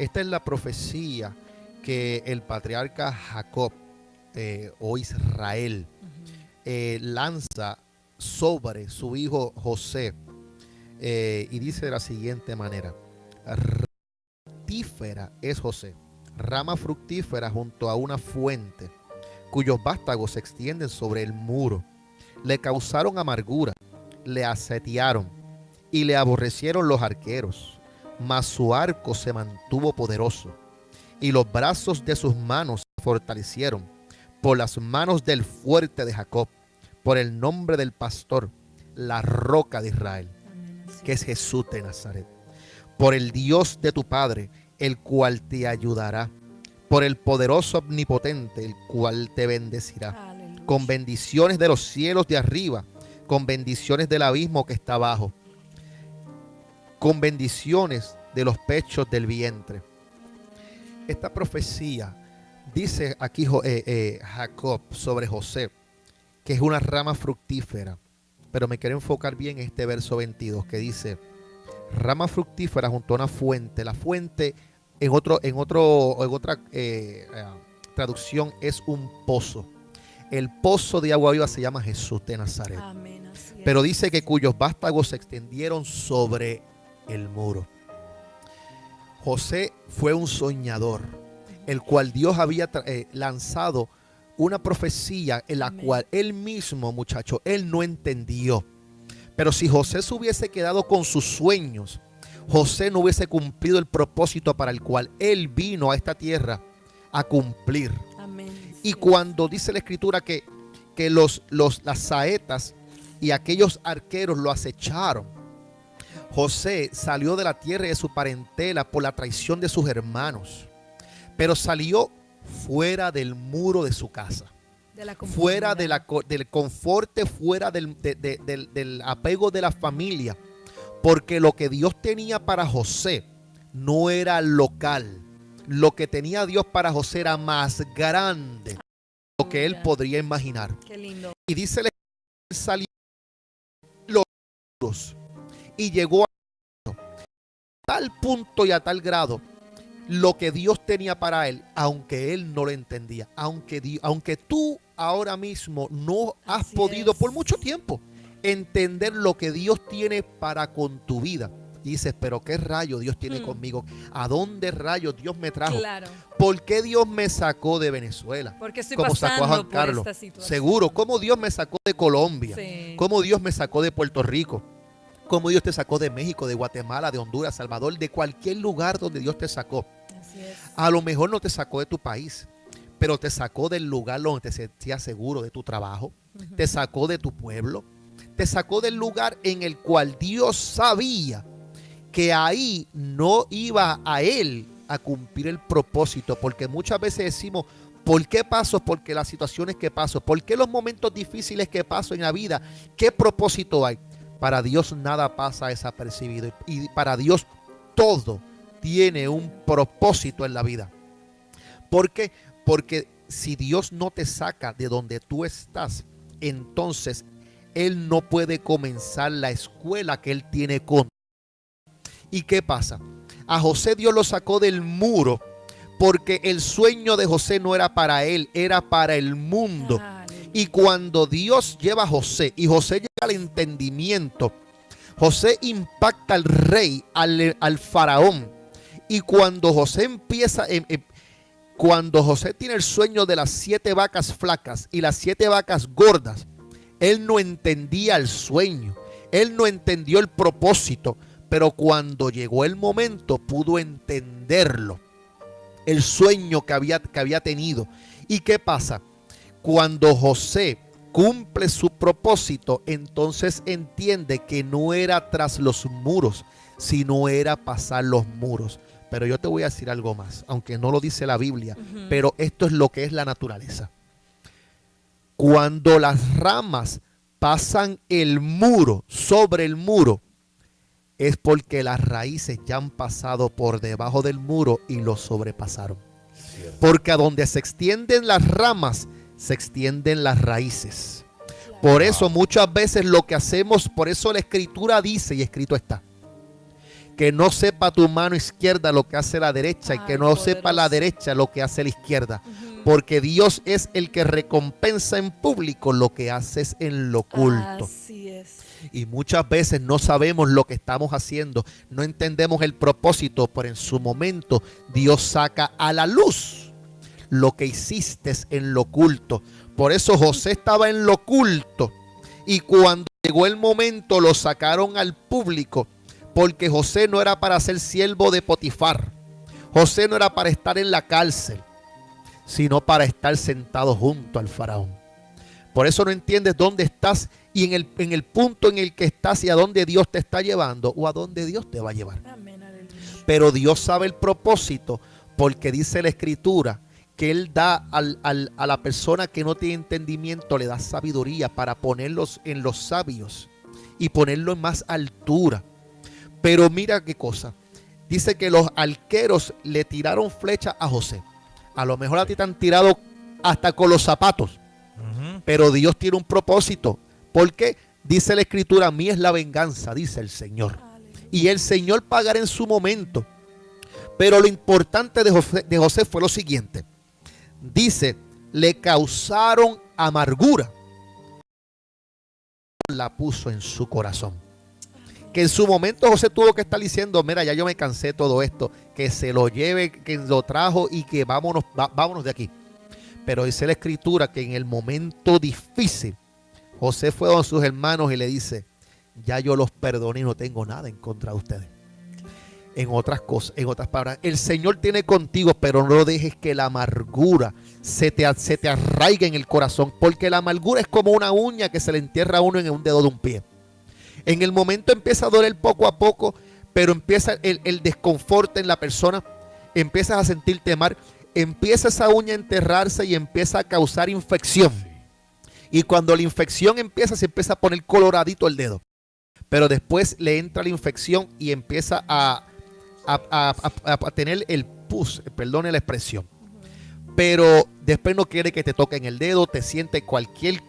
Esta es la profecía que el patriarca Jacob o Israel lanza sobre su hijo José, y dice de la siguiente manera: fructífera es José, rama fructífera junto a una fuente, cuyos vástagos se extienden sobre el muro. Le causaron amargura, le asediaron y le aborrecieron los arqueros, mas su arco se mantuvo poderoso y los brazos de sus manos se fortalecieron por las manos del fuerte de Jacob, por el nombre del pastor, la roca de Israel, que es Jesús de Nazaret, por el Dios de tu Padre, el cual te ayudará, por el poderoso omnipotente, el cual te bendecirá, Aleluya. con bendiciones de los cielos de arriba, con bendiciones del abismo que está abajo, con bendiciones de los pechos del vientre. Esta profecía dice aquí Jacob sobre José, que es una rama fructífera, pero me quiero enfocar bien en este verso 22 que dice: rama fructífera junto a una fuente. La fuente en otra traducción es un pozo. El pozo de agua viva se llama Jesús de Nazaret. Amén, así es. Pero dice que cuyos vástagos se extendieron sobre el muro. José fue un soñador, el cual Dios había lanzado una profecía en la Amén. cual él mismo, muchacho, él no entendió. Pero si José se hubiese quedado con sus sueños, José no hubiese cumplido el propósito para el cual él vino a esta tierra a cumplir. Amén. Y cuando dice la escritura que las saetas y aquellos arqueros lo acecharon, José salió de la tierra y de su parentela por la traición de sus hermanos, pero salió fuera del muro de su casa, De la fuera conformidad. del confort, fuera del apego de la familia, porque lo que Dios tenía para José no era local. Lo que tenía Dios para José era más grande de lo que él podría imaginar. Qué lindo. Y dice, él salió de los muros y llegó a tal punto y a tal grado lo que Dios tenía para él, aunque él no lo entendía, aunque tú ahora mismo no has Así podido es. por mucho tiempo entender lo que Dios tiene para con tu vida. Y dices, pero ¿qué rayo Dios tiene conmigo? ¿A dónde rayos Dios me trajo? Claro. ¿Por qué Dios me sacó de Venezuela? Porque estoy Como sacó a pasando Juan por Carlos. esta situación. Seguro. ¿Cómo Dios me sacó de Colombia? Sí. ¿Cómo Dios me sacó de Puerto Rico? ¿Cómo Dios te sacó de México, de Guatemala, de Honduras, Salvador, de cualquier lugar donde Dios te sacó? Así es. A lo mejor no te sacó de tu país, pero te sacó del lugar donde te sentías seguro, de tu trabajo, te sacó de tu pueblo, te sacó del lugar en el cual Dios sabía que ahí no iba a él a cumplir el propósito, porque muchas veces decimos, ¿por qué paso? Porque las situaciones que paso, ¿por qué los momentos difíciles que paso en la vida? ¿Qué propósito hay? Para Dios nada pasa desapercibido, y para Dios todo tiene un propósito en la vida. ¿Por qué? Porque si Dios no te saca de donde tú estás, entonces Él no puede comenzar la escuela que Él tiene con. ¿Y qué pasa? A José Dios lo sacó del muro porque el sueño de José no era para él, era para el mundo. Aleluya. Y cuando Dios lleva a José y José llega al entendimiento, José impacta al rey, al faraón. Y cuando José empieza, cuando José tiene el sueño de las 7 vacas flacas y las 7 vacas gordas, él no entendía el sueño, él no entendió el propósito, pero cuando llegó el momento pudo entenderlo, el sueño que había tenido. ¿Y qué pasa? Cuando José cumple su propósito, entonces entiende que no era tras los muros, sino era pasar los muros. Pero yo te voy a decir algo más, aunque no lo dice la Biblia, pero esto es lo que es la naturaleza. Cuando las ramas pasan el muro, sobre el muro, es porque las raíces ya han pasado por debajo del muro y lo sobrepasaron. Porque a donde se extienden las ramas, se extienden las raíces. Por eso muchas veces lo que hacemos, por eso la escritura dice, y escrito está, Que no sepa tu mano izquierda lo que hace la derecha y que Ay, no sepa la poderoso. derecha lo que hace la izquierda. Ujú. Porque Dios es el que recompensa en público lo que haces en lo oculto. Así es. Y muchas veces no sabemos lo que estamos haciendo, no entendemos el propósito, pero en su momento Dios saca a la luz lo que hiciste en lo oculto. Por eso José estaba en lo oculto y cuando llegó el momento lo sacaron al público, porque José no era para ser siervo de Potifar. José no era para estar en la cárcel, sino para estar sentado junto al faraón. Por eso no entiendes dónde estás y en el punto en el que estás y a dónde Dios te está llevando o a dónde Dios te va a llevar. Amén, aleluya. Pero Dios sabe el propósito, porque dice la Escritura que Él da a la persona que no tiene entendimiento, le da sabiduría para ponerlos en los sabios y ponerlo en más altura. Pero mira qué cosa. Dice que los arqueros le tiraron flecha a José. A lo mejor a ti te han tirado hasta con los zapatos. Pero Dios tiene un propósito. Porque dice la Escritura, mía es la venganza, dice el Señor. Aleluya. Y el Señor pagará en su momento. Pero lo importante de José fue lo siguiente. Dice, le causaron amargura. La puso en su corazón. Que en su momento José tuvo que estar diciendo, mira, ya yo me cansé de todo esto, que se lo lleve, que lo trajo y que vámonos de aquí. Pero dice la Escritura que en el momento difícil, José fue a sus hermanos y le dice, ya yo los perdoné y no tengo nada en contra de ustedes. En otras cosas, en otras palabras, el Señor tiene contigo, pero no dejes que la amargura se te arraigue en el corazón, porque la amargura es como una uña que se le entierra a uno en un dedo de un pie. En el momento empieza a doler poco a poco, pero empieza el desconfort en la persona, empiezas a sentirte mal, empieza esa uña a enterrarse y empieza a causar infección. Y cuando la infección empieza, se empieza a poner coloradito el dedo. Pero después le entra la infección y empieza a tener el pus, perdone la expresión. Pero después no quiere que te toquen el dedo, te siente cualquier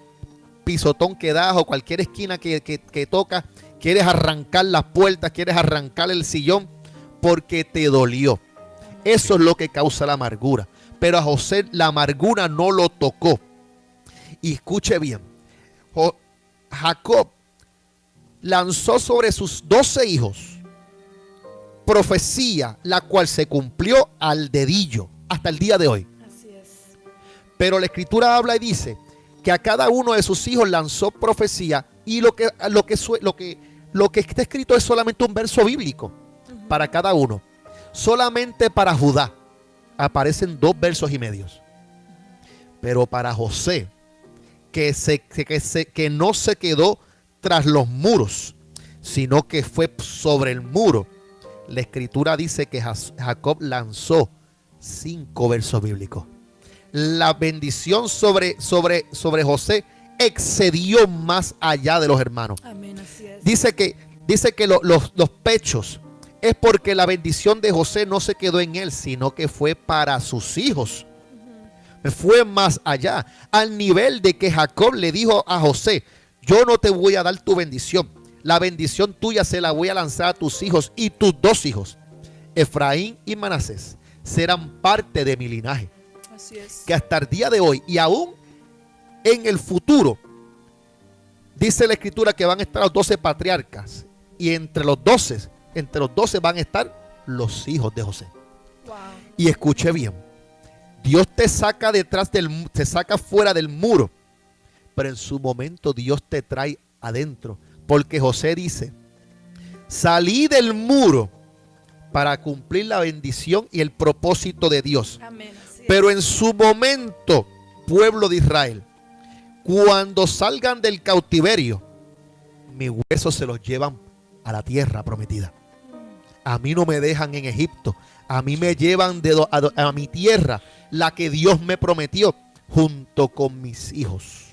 pisotón que das o cualquier esquina que tocas, quieres arrancar las puertas, quieres arrancar el sillón porque te dolió. Eso es lo que causa la amargura. Pero a José la amargura no lo tocó. Y escuche bien, Jacob lanzó sobre sus 12 hijos profecía, la cual se cumplió al dedillo hasta el día de hoy. Así es. Pero la Escritura habla y dice que a cada uno de sus hijos lanzó profecía, y lo que está escrito es solamente un verso bíblico para cada uno. Solamente para Judá aparecen 2 versos y medios. Pero para José, que no se quedó tras los muros, sino que fue sobre el muro, la Escritura dice que Jacob lanzó 5 versos bíblicos. La bendición sobre José excedió más allá de los hermanos. Amén, así es. Dice que los pechos es porque la bendición de José no se quedó en él, sino que fue para sus hijos. Fue más allá, al nivel de que Jacob le dijo a José, yo no te voy a dar tu bendición, la bendición tuya se la voy a lanzar a tus hijos, y tus 2 hijos, Efraín y Manasés, serán parte de mi linaje. Así es. Que hasta el día de hoy y aún en el futuro, dice la Escritura que van a estar los 12 patriarcas, y entre los 12 van a estar los hijos de José. Wow. Y escuche bien, Dios te saca te saca fuera del muro, pero en su momento Dios te trae adentro, porque José dice, salí del muro para cumplir la bendición y el propósito de Dios. Amén, así es. Pero en su momento, pueblo de Israel, cuando salgan del cautiverio, mis huesos se los llevan a la tierra prometida. A mí no me dejan en Egipto, a mí me llevan a mi tierra, la que Dios me prometió, junto con mis hijos.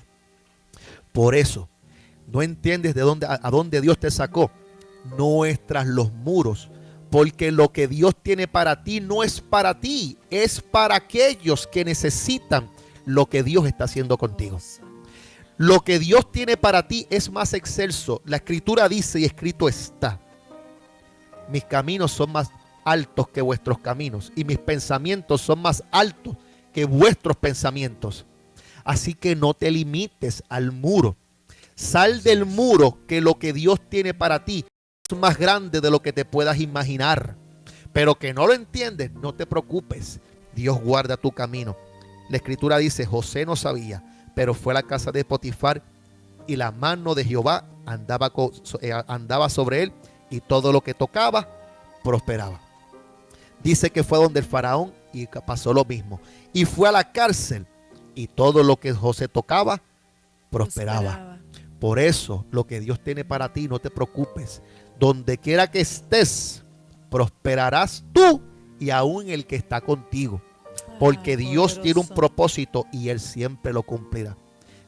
Por eso, no entiendes a dónde Dios te sacó. No es tras los muros, porque lo que Dios tiene para ti no es para ti, es para aquellos que necesitan lo que Dios está haciendo contigo. Lo que Dios tiene para ti es más excelso. La Escritura dice, y escrito está, mis caminos son más altos que vuestros caminos y mis pensamientos son más altos que vuestros pensamientos. Así que no te limites al muro. Sal del muro, que lo que Dios tiene para ti es más grande de lo que te puedas imaginar. Pero que no lo entiendes, no te preocupes. Dios guarda tu camino. La escritura dice, José no sabía, pero fue a la casa de Potifar y la mano de Jehová andaba sobre él y todo lo que tocaba prosperaba. Dice que fue donde el faraón y pasó lo mismo. Y fue a la cárcel y todo lo que José tocaba prosperaba. Por eso, lo que Dios tiene para ti, no te preocupes. Donde quiera que estés, prosperarás tú y aún el que está contigo. Porque Dios tiene un propósito y Él siempre lo cumplirá.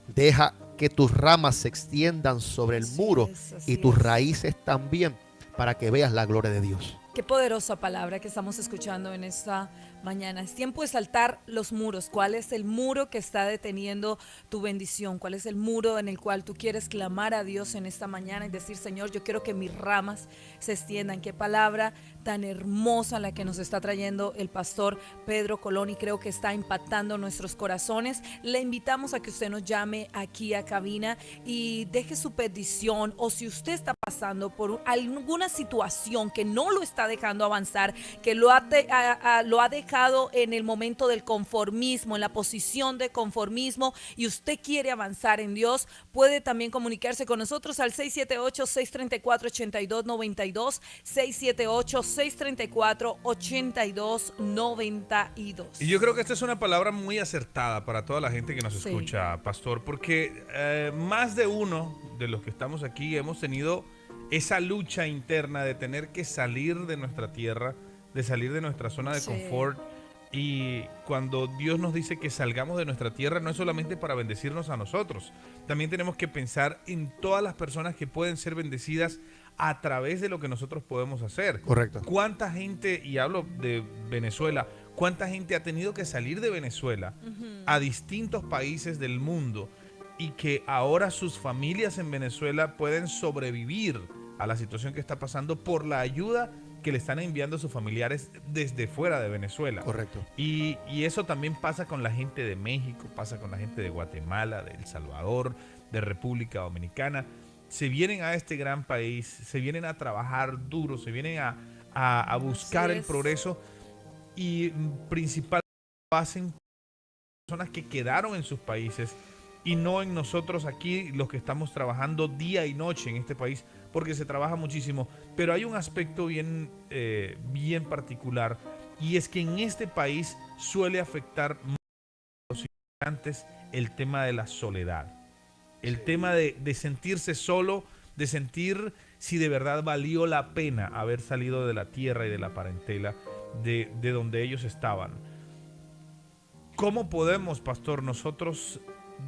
Deja que tus ramas se extiendan sobre el muro y tus raíces también, para que veas la gloria de Dios. Qué poderosa palabra que estamos escuchando en esta mañana. Es tiempo de saltar los muros. ¿Cuál es el muro que está deteniendo tu bendición? ¿Cuál es el muro en el cual tú quieres clamar a Dios en esta mañana y decir, Señor, yo quiero que mis ramas se extiendan? Qué palabra tan hermosa la que nos está trayendo el pastor Pedro Colón, y creo que está impactando nuestros corazones. Le invitamos a que usted nos llame aquí a cabina y deje su petición, o si usted está pasando por alguna situación que no lo está dejando avanzar, que lo ha dejado en el momento del conformismo, en la posición de conformismo, y usted quiere avanzar en Dios, puede también comunicarse con nosotros al 678-634-8292, 678-634-8292. Y yo creo que esta es una palabra muy acertada para toda la gente que nos escucha, pastor, porque más de uno de los que estamos aquí hemos tenido esa lucha interna de tener que salir de nuestra tierra, de salir de nuestra zona de confort. Y cuando Dios nos dice que salgamos de nuestra tierra, no es solamente para bendecirnos a nosotros, también tenemos que pensar en todas las personas que pueden ser bendecidas a través de lo que nosotros podemos hacer. Correcto. ¿Cuánta gente, y hablo de Venezuela, cuánta gente ha tenido que salir de Venezuela a distintos países del mundo, y que ahora sus familias en Venezuela pueden sobrevivir a la situación que está pasando por la ayuda que le están enviando sus familiares desde fuera de Venezuela? Correcto. Y eso también pasa con la gente de México, pasa con la gente de Guatemala, de El Salvador, de República Dominicana. Se vienen a este gran país, se vienen a trabajar duro, se vienen a buscar el progreso, y principalmente lo hacen personas que quedaron en sus países y no en nosotros aquí, los que estamos trabajando día y noche en este país, porque se trabaja muchísimo. Pero hay un aspecto bien particular, y es que en este país suele afectar a los inmigrantes el tema de la soledad, el tema de sentirse solo, de sentir si de verdad valió la pena haber salido de la tierra y de la parentela de donde ellos estaban. ¿Cómo podemos, pastor, nosotros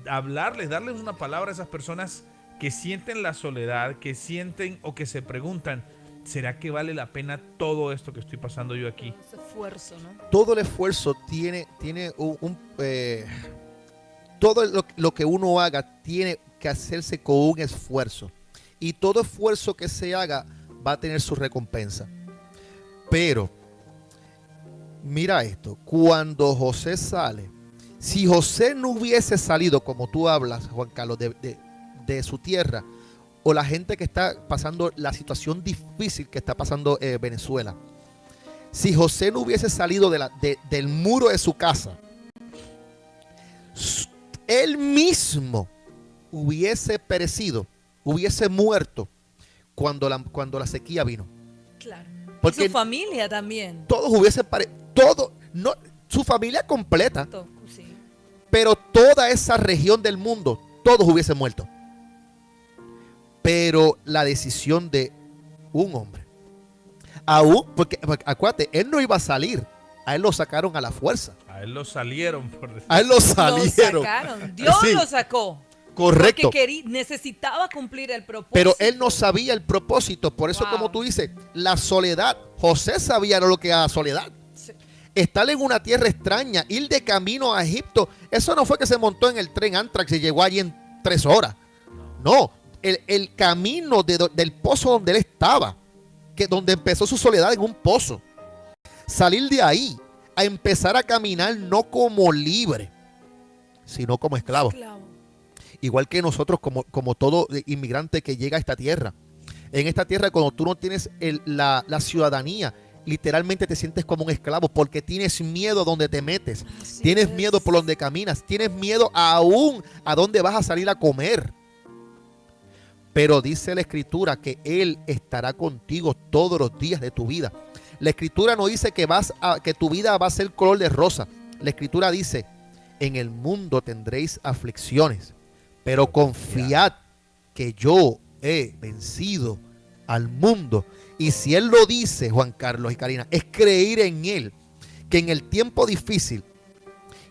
hablarles, darles una palabra a esas personas que sienten la soledad, que sienten o que se preguntan, ¿será que vale la pena todo esto que estoy pasando yo aquí? Ese esfuerzo, ¿no? Todo el esfuerzo tiene todo lo que uno haga tiene que hacerse con un esfuerzo. Y todo esfuerzo que se haga va a tener su recompensa. Pero, mira esto, cuando José sale, si José no hubiese salido, como tú hablas, Juan Carlos, de su tierra, o la gente que está pasando la situación difícil que está pasando Venezuela, si José no hubiese salido del muro de su casa, él mismo hubiese perecido, hubiese muerto cuando la sequía vino. Claro. Porque su familia también. Todos hubiesen su familia completa, Sí. pero toda esa región del mundo, todos hubiesen muerto. Pero la decisión de un hombre, porque acuérdate, él no iba a salir, a él lo sacaron a la fuerza. A él lo salieron, por decir. A él lo salieron. Lo sacaron. Dios Sí. lo sacó. Correcto. Porque necesitaba cumplir el propósito. Pero él no sabía el propósito. Por eso, como tú dices, la soledad. José sabía lo que era soledad. Sí. Estar en una tierra extraña, ir de camino a Egipto. Eso no fue que se montó en el tren Amtrak y llegó allí en 3 horas. No, el camino del pozo donde él estaba que donde empezó su soledad en un pozo. Salir de ahí a empezar a caminar no como libre, sino como esclavo. Igual que nosotros como todo inmigrante que llega a esta tierra. En esta tierra, cuando tú no tienes la ciudadanía, literalmente te sientes como un esclavo porque tienes miedo a donde te metes. Tienes miedo por donde caminas. Tienes miedo aún a dónde vas a salir a comer. Pero dice la Escritura que Él estará contigo todos los días de tu vida. La Escritura no dice que tu vida va a ser color de rosa. La Escritura dice, en el mundo tendréis aflicciones, pero confiad que yo he vencido al mundo. Y si Él lo dice, Juan Carlos y Karina, es creer en Él, que en el tiempo difícil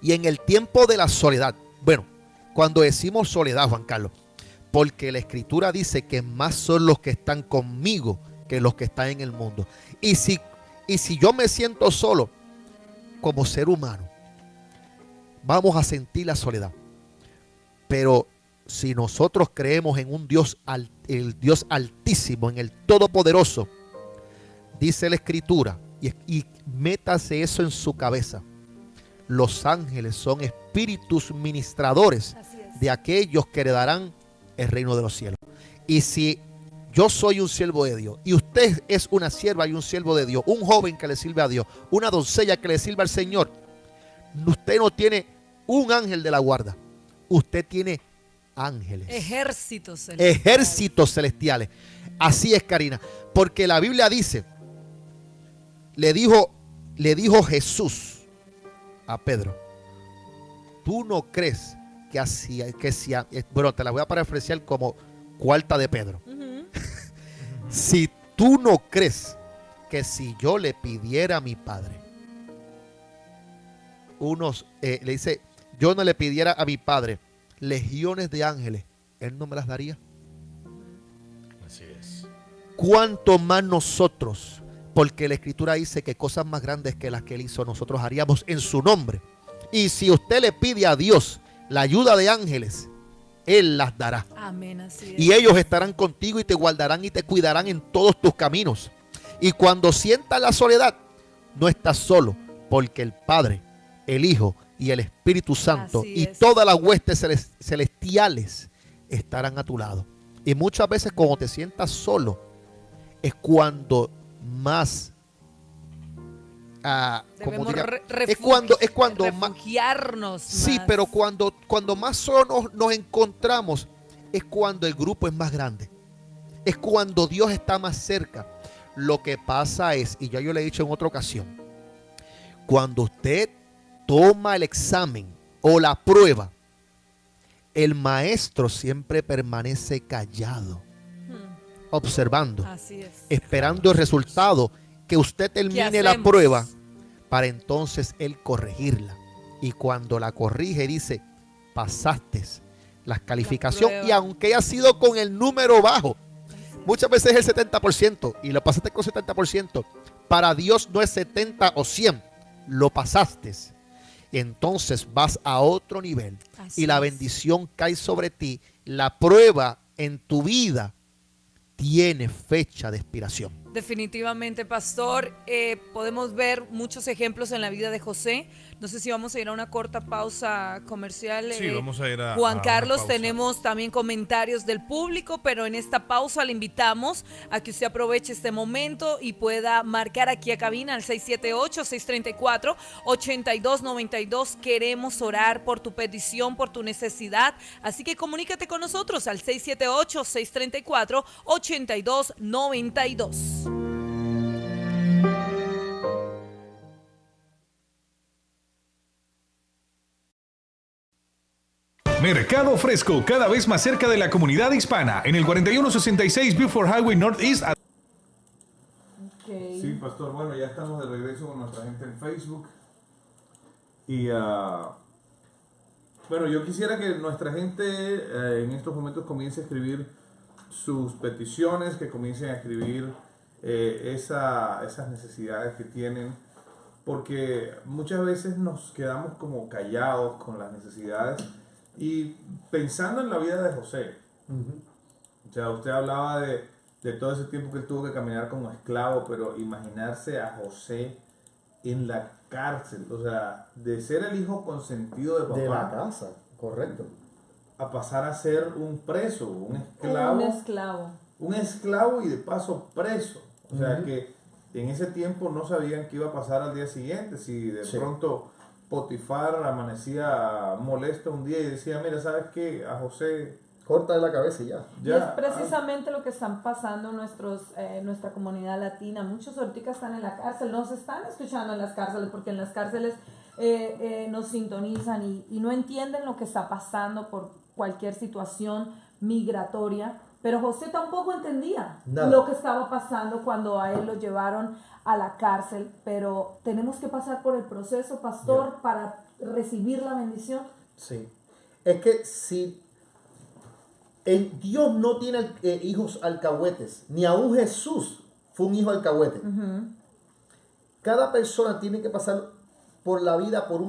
y en el tiempo de la soledad, bueno, cuando decimos soledad, Juan Carlos, porque la Escritura dice que más son los que están conmigo que los que están en el mundo. Y si yo me siento solo como ser humano, vamos a sentir la soledad. Pero si nosotros creemos en un Dios, el Dios altísimo, en el Todopoderoso, dice la Escritura, y métase eso en su cabeza, los ángeles son espíritus ministradores de aquellos que heredarán el reino de los cielos. Y si yo soy un siervo de Dios y usted es una sierva y un siervo de Dios, un joven que le sirve a Dios, una doncella que le sirve al Señor, usted no tiene un ángel de la guarda, usted tiene ángeles, ejércitos celestiales. Así es, Karina, porque la Biblia dice, le dijo Jesús a Pedro, tú no crees bueno, te la voy a parafrasear como cuarta de Pedro. Si tú no crees que si yo le pidiera a mi Padre le dice, yo no le pidiera a mi Padre legiones de ángeles, Él no me las daría. Así es. ¿Cuánto más nosotros? Porque la Escritura dice que cosas más grandes que las que Él hizo nosotros haríamos en su nombre. Y si usted le pide a Dios la ayuda de ángeles, Él las dará. Amén, así es. Y ellos estarán contigo y te guardarán y te cuidarán en todos tus caminos. Y cuando sientas la soledad, no estás solo, porque el Padre, el Hijo y el Espíritu Santo y todas las huestes celestiales estarán a tu lado. Y muchas veces cuando te sientas solo, es cuando más es cuando refugiarnos sí, más. pero cuando más solo nos encontramos, es cuando el grupo es más grande, es cuando Dios está más cerca. Lo que pasa es, y ya yo le he dicho en otra ocasión, cuando usted toma el examen o la prueba, el maestro siempre permanece callado, observando, esperando el resultado, que usted termine la prueba para entonces él corregirla. Y cuando la corrige dice, pasaste la calificación, y aunque haya sido con el número bajo, muchas veces es el 70% y lo pasaste con 70%, para Dios no es 70 o 100, lo pasaste. Entonces vas a otro nivel y la bendición cae sobre ti. La prueba en tu vida tiene fecha de expiración. Definitivamente, pastor, podemos ver muchos ejemplos en la vida de José. No sé si vamos a ir a una corta pausa comercial. Sí, vamos a ir a Juan Carlos, una pausa. tenemos también comentarios del público, pero en esta pausa le invitamos a que usted aproveche este momento y pueda marcar aquí a cabina al 678-634-8292. Queremos orar por tu petición, por tu necesidad, así que comunícate con nosotros al 678-634-8292. Mercado Fresco, cada vez más cerca de la comunidad hispana, en el 4166 Beaufort Highway Northeast. Sí, pastor, bueno, ya estamos de regreso con nuestra gente en Facebook. Y bueno, yo quisiera que nuestra gente en estos momentos comience a escribir sus peticiones, que comiencen a escribir esas necesidades que tienen, porque muchas veces nos quedamos como callados con las necesidades. Y pensando en la vida de José, o sea, usted hablaba de de todo ese tiempo que él tuvo que caminar como esclavo, pero imaginarse a José en la cárcel, o sea, de ser el hijo consentido de papá, De la casa, correcto. a pasar a ser un preso, un esclavo. Un esclavo. Un esclavo y de paso preso. O sea Ujú. que en ese tiempo no sabían qué iba a pasar al día siguiente. Si de Sí. pronto Potifar amanecía molesto un día y decía, mira, ¿sabes qué? A José Corta de la cabeza y ya. Y es precisamente lo que están pasando nuestra comunidad latina. Muchos ahorita están en la cárcel, nos están escuchando en las cárceles, porque en las cárceles nos sintonizan y no entienden lo que está pasando por cualquier situación migratoria. Pero José tampoco entendía Nada. lo que estaba pasando cuando a él lo llevaron a la cárcel. Pero tenemos que pasar por el proceso, pastor, para recibir la bendición. Sí. Es que si Dios no tiene hijos alcahuetes, ni aún Jesús fue un hijo alcahuete. Cada persona tiene que pasar por la vida, por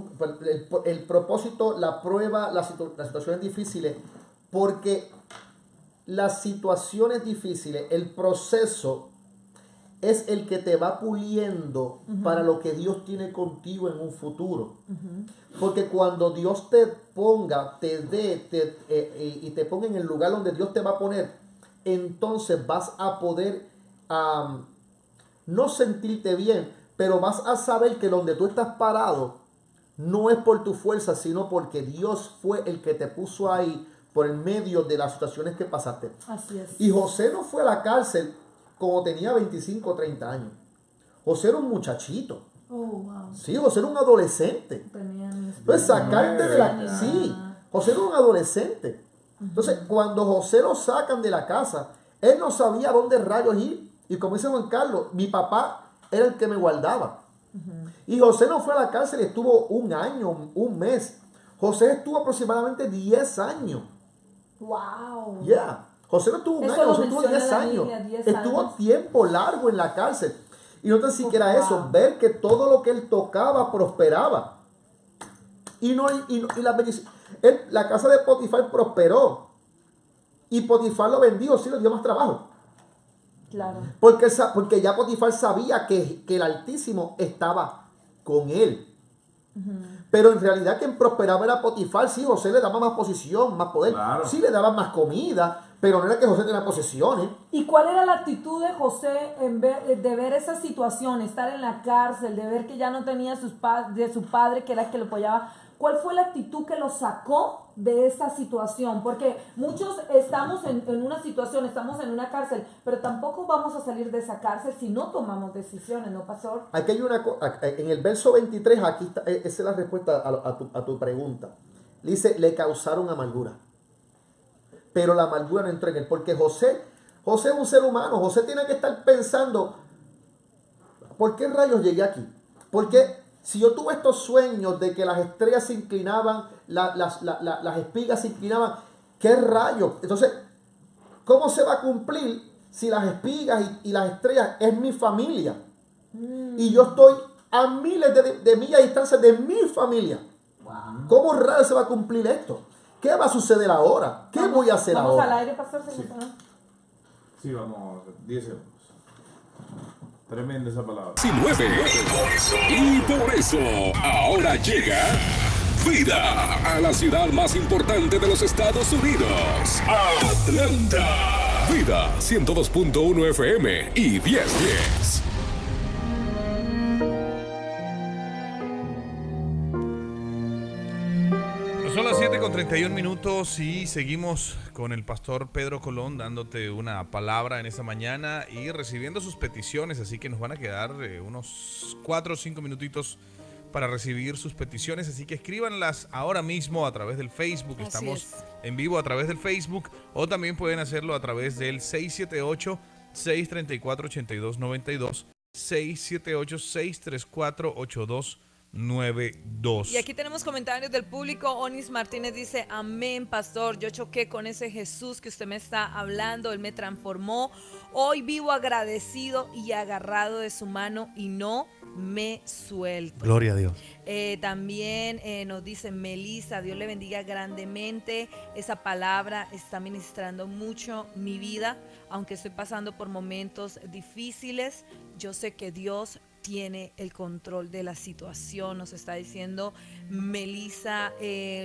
el propósito, la prueba, las situaciones difíciles, porque las situaciones difíciles, el proceso es el que te va puliendo para lo que Dios tiene contigo en un futuro. Porque cuando Dios te ponga, y te ponga en el lugar donde Dios te va a poner, entonces vas a poder no sentirte bien, pero vas a saber que donde tú estás parado no es por tu fuerza, sino porque Dios fue el que te puso ahí por el medio de las situaciones que pasaste. Así es. Y José no fue a la cárcel como tenía 25 o 30 años. José era un muchachito. Oh, wow. Sí, José era un adolescente. Entonces, sacarte de la... Ah. Sí, José era un adolescente. Entonces, cuando José lo sacan de la casa, él no sabía dónde rayos ir. Y como dice Juan Carlos, mi papá era el que me guardaba. Y José no fue a la cárcel y estuvo un año, un mes. José estuvo aproximadamente 10 años. Wow. Ya. José no estuvo un Eso año, lo José estuvo menciona 10 la años. Biblia, 10 Estuvo años. tiempo largo en la cárcel. Y no tan siquiera Wow. eso, ver que todo lo que él tocaba prosperaba. Y la bendición. La casa de Potifar prosperó. Y Potifar lo vendió, sí le dio más trabajo. Claro. Porque ya Potifar sabía que el Altísimo estaba con él. Pero en realidad quien prosperaba era Potifar. Sí, José le daba más posición, más poder. Claro. Sí, le daba más comida, pero no era que José tenía posesiones. ¿Y cuál era la actitud de José de ver esa situación, estar en la cárcel, de ver que ya no tenía de su padre, que era el que lo apoyaba? ¿Cuál fue la actitud que lo sacó de esa situación? Porque muchos estamos en una situación, estamos en una cárcel, pero tampoco vamos a salir de esa cárcel si no tomamos decisiones, ¿no, pastor? Aquí hay en el verso 23, aquí está, esa es la respuesta a tu pregunta. Dice, le causaron amargura. Pero la amargura no entró en él, porque José es un ser humano. José tiene que estar pensando, ¿por qué rayos llegué aquí? Porque si yo tuve estos sueños de que las estrellas se inclinaban, las espigas se inclinaban, ¿qué rayos? Entonces, ¿cómo se va a cumplir si las espigas y las estrellas es mi familia? Y yo estoy a miles de millas de distancia de mi familia. Wow. ¿Cómo rayos se va a cumplir esto? ¿Qué va a suceder ahora? ¿Qué voy a hacer ¿Vamos ahora? al aire, pastor? Sí. Sí, vamos, 10 segundos. Tremenda esa palabra. 19. Y por eso, ahora llega Vida a la ciudad más importante de los Estados Unidos, Atlanta. Vida 102.1 FM y 1010. Son las 7:31 y seguimos con el pastor Pedro Colón dándote una palabra en esta mañana y recibiendo sus peticiones, así que nos van a quedar unos 4 o 5 minutitos para recibir sus peticiones, así que escríbanlas ahora mismo a través del Facebook. Así Estamos es. en vivo a través del Facebook, o también pueden hacerlo a través del 678-634-8292, 678-634-8292. 992. Y aquí tenemos comentarios del público. Onis Martínez dice: amén, pastor, yo choqué con ese Jesús que usted me está hablando, él me transformó. Hoy vivo agradecido y agarrado de su mano y no me suelto. Gloria a Dios. También nos dice Melissa: Dios le bendiga grandemente. Esa palabra está ministrando mucho mi vida, aunque estoy pasando por momentos difíciles. Yo sé que Dios tiene el control de la situación, nos está diciendo Melissa.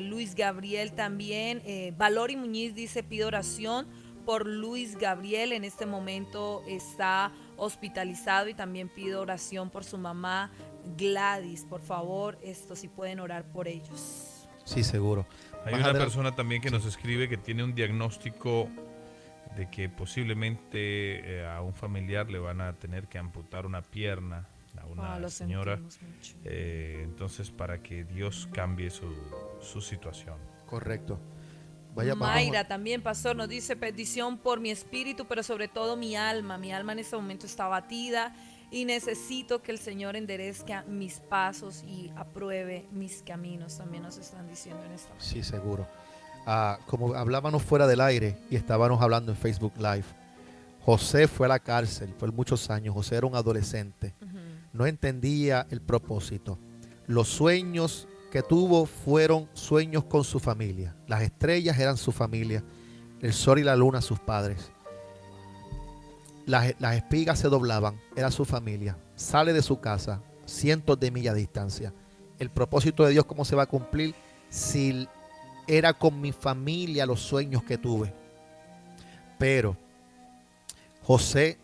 Luis Gabriel también, Valori Muñiz dice: pido oración por Luis Gabriel, en este momento está hospitalizado, y también pido oración por su mamá Gladys, por favor, si pueden orar por ellos. Sí, seguro. Hay Más una adelante. persona también que nos escribe que tiene un diagnóstico de que posiblemente a un familiar le van a tener que amputar una pierna a una Lo señora. sentimos mucho. Entonces, para que Dios cambie su situación. Correcto. Vaya, Mayra también, pastor, nos dice: petición por mi espíritu, pero sobre todo mi alma. Mi alma en este momento está abatida y necesito que el Señor enderezca mis pasos y apruebe mis caminos. También nos están diciendo en esta. Sí, seguro. Como hablábamos fuera del aire y estábamos hablando en Facebook Live, José fue a la cárcel por muchos años. José era un adolescente. No entendía el propósito. Los sueños que tuvo fueron sueños con su familia. Las estrellas eran su familia. El sol y la luna sus padres. Las espigas se doblaban. Era su familia. Sale de su casa cientos de millas de distancia. El propósito de Dios, ¿cómo se va a cumplir? Si era con mi familia los sueños que tuve. Pero José,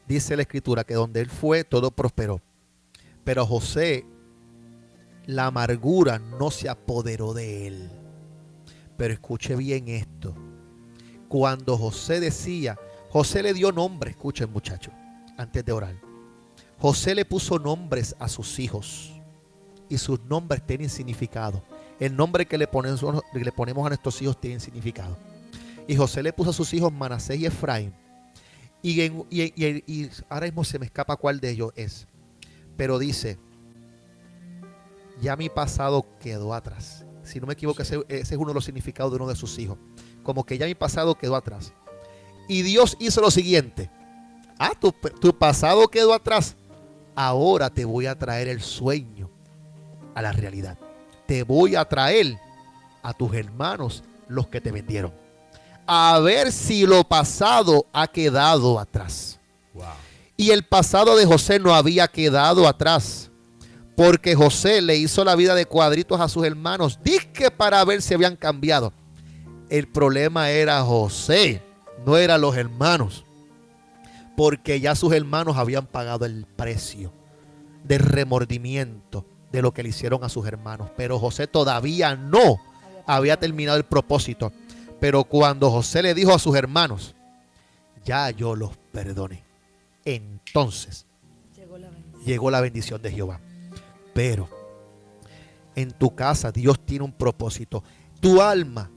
dice la escritura, que donde él fue todo prosperó. Pero José, la amargura no se apoderó de él. Pero escuche bien esto. Cuando José decía, José le dio nombre, escuchen muchachos, antes de orar. José le puso nombres a sus hijos. Y sus nombres tienen significado. El nombre que le ponemos a nuestros hijos tiene significado. Y José le puso a sus hijos Manasés y Efraín. Y ahora mismo se me escapa cuál de ellos es. Pero dice: ya mi pasado quedó atrás. Si no me equivoco, ese es uno de los significados de uno de sus hijos. Como que ya mi pasado quedó atrás. Y Dios hizo lo siguiente: tu pasado quedó atrás. Ahora te voy a traer el sueño a la realidad. Te voy a traer a tus hermanos, los que te vendieron, a ver si lo pasado ha quedado atrás. Wow. Y el pasado de José no había quedado atrás, porque José le hizo la vida de cuadritos a sus hermanos, dizque para ver si habían cambiado. El problema era José, no eran los hermanos, porque ya sus hermanos habían pagado el precio del remordimiento de lo que le hicieron a sus hermanos. Pero José todavía no había terminado el propósito. Pero cuando José le dijo a sus hermanos: ya yo los perdoné, entonces llegó la bendición de Jehová. Pero en tu casa Dios tiene un propósito. Tu alma,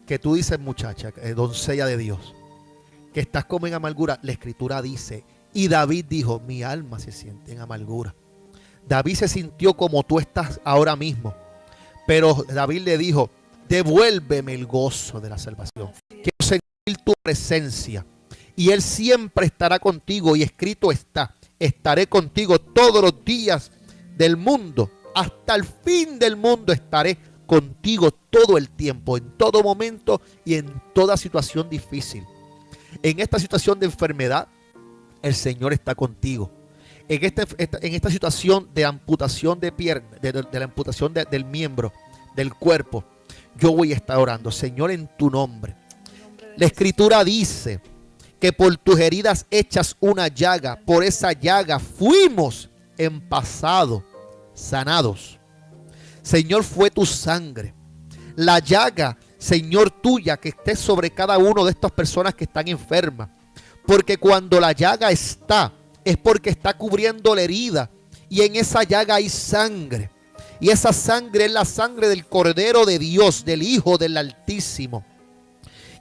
que tú dices, muchacha, doncella de Dios, que estás como en amargura, la escritura dice, y David dijo: mi alma se siente en amargura. David se sintió como tú estás ahora mismo. Pero David le dijo: devuélveme el gozo de la salvación. Quiero sentir tu presencia. Y Él siempre estará contigo. Y escrito está: estaré contigo todos los días del mundo. Hasta el fin del mundo estaré contigo todo el tiempo, en todo momento y en toda situación difícil. En esta situación de enfermedad, el Señor está contigo. En esta situación de amputación de pierna, de la amputación del miembro, del cuerpo, yo voy a estar orando: Señor, en tu nombre. La escritura dice que por tus heridas hechas una llaga, por esa llaga fuimos en pasado sanados. Señor, fue tu sangre, la llaga, Señor, tuya, que esté sobre cada uno de estas personas que están enfermas. Porque cuando la llaga está, es porque está cubriendo la herida. Y en esa llaga hay sangre. Y esa sangre es la sangre del Cordero de Dios, del Hijo del Altísimo,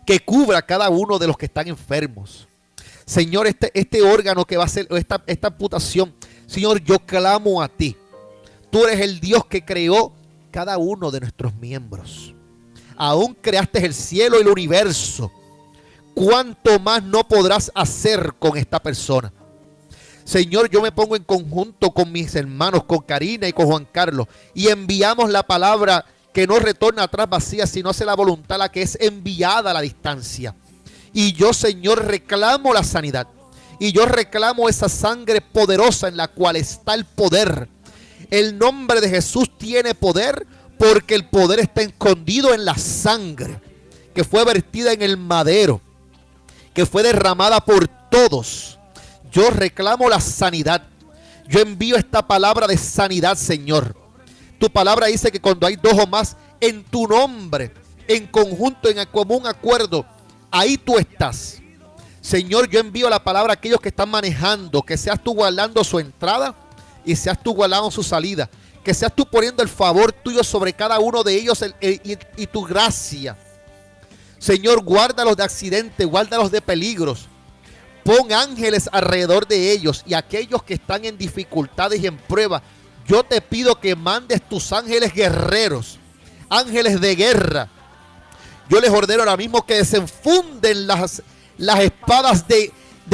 que cubra a cada uno de los que están enfermos. Señor, este órgano que va a ser, esta amputación, Señor, yo clamo a ti. Tú eres el Dios que creó cada uno de nuestros miembros. Aún creaste el cielo y el universo. ¿Cuánto más no podrás hacer con esta persona? Señor, yo me pongo en conjunto con mis hermanos, con Karina y con Juan Carlos, y enviamos la palabra que no retorna atrás vacía, sino hace la voluntad, la que es enviada a la distancia. Y yo, Señor, reclamo la sanidad. Y yo reclamo esa sangre poderosa en la cual está el poder. El nombre de Jesús tiene poder, porque el poder está escondido en la sangre que fue vertida en el madero, que fue derramada por todos. Yo reclamo la sanidad. Yo envío esta palabra de sanidad, Señor. Tu palabra dice que cuando hay dos o más en tu nombre, en conjunto, en común acuerdo, ahí tú estás. Señor, yo envío la palabra a aquellos que están manejando, que seas tú guardando su entrada y seas tú guardando su salida. Que seas tú poniendo el favor tuyo sobre cada uno de ellos y tu gracia. Señor, guárdalos de accidentes, guárdalos de peligros. Pon ángeles alrededor de ellos, y aquellos que están en dificultades y en pruebas, yo te pido que mandes tus ángeles guerreros, ángeles de guerra. Yo les ordeno ahora mismo que desenfunden las espadas de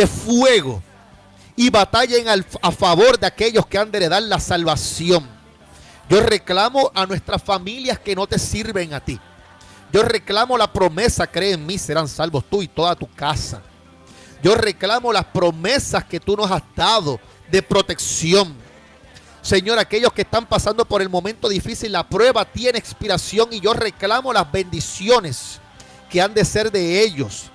fuego y batallen a favor de aquellos que han de heredar la salvación. Yo reclamo a nuestras familias que no te sirven a ti. Yo reclamo la promesa, cree en mí, serán salvos tú y toda tu casa. Yo reclamo las promesas que tú nos has dado de protección. Señor, aquellos que están pasando por el momento difícil, la prueba tiene expiración, y yo reclamo las bendiciones que han de ser de ellos.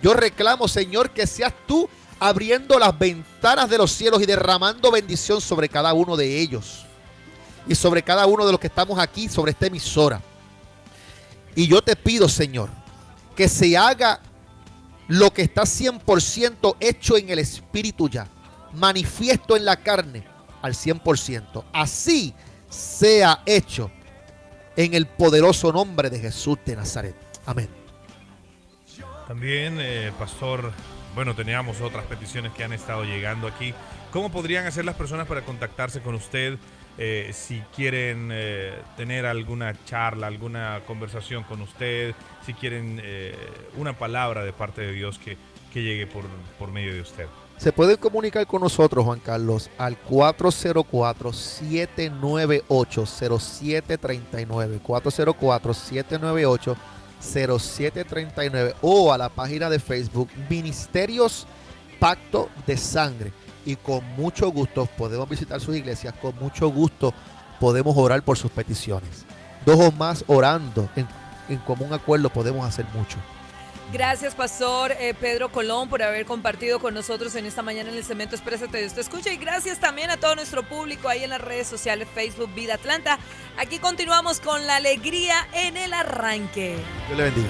Yo reclamo, Señor, que seas tú abriendo las ventanas de los cielos y derramando bendición sobre cada uno de ellos. Y sobre cada uno de los que estamos aquí, sobre esta emisora. Y yo te pido, Señor, que se haga lo que está 100% hecho en el Espíritu ya, manifiesto en la carne al 100%. Así sea hecho en el poderoso nombre de Jesús de Nazaret. Amén. También, pastor, bueno, teníamos otras peticiones que han estado llegando aquí. ¿Cómo podrían hacer las personas para contactarse con usted si quieren tener alguna charla, alguna conversación con usted, si quieren una palabra de parte de Dios que llegue por medio de usted? Se pueden comunicar con nosotros, Juan Carlos, al 404-798-0739, 404-798-0739, o a la página de Facebook Ministerios Pacto de Sangre. Y con mucho gusto podemos visitar sus iglesias, con mucho gusto podemos orar por sus peticiones. Dos o más orando en común acuerdo podemos hacer mucho. Gracias, Pastor Pedro Colón, por haber compartido con nosotros en esta mañana en el segmento Exprésate, Dios te escucha. Y gracias también a todo nuestro público ahí en las redes sociales, Facebook, Vida Atlanta. Aquí continuamos con la alegría en el arranque. Dios le bendiga.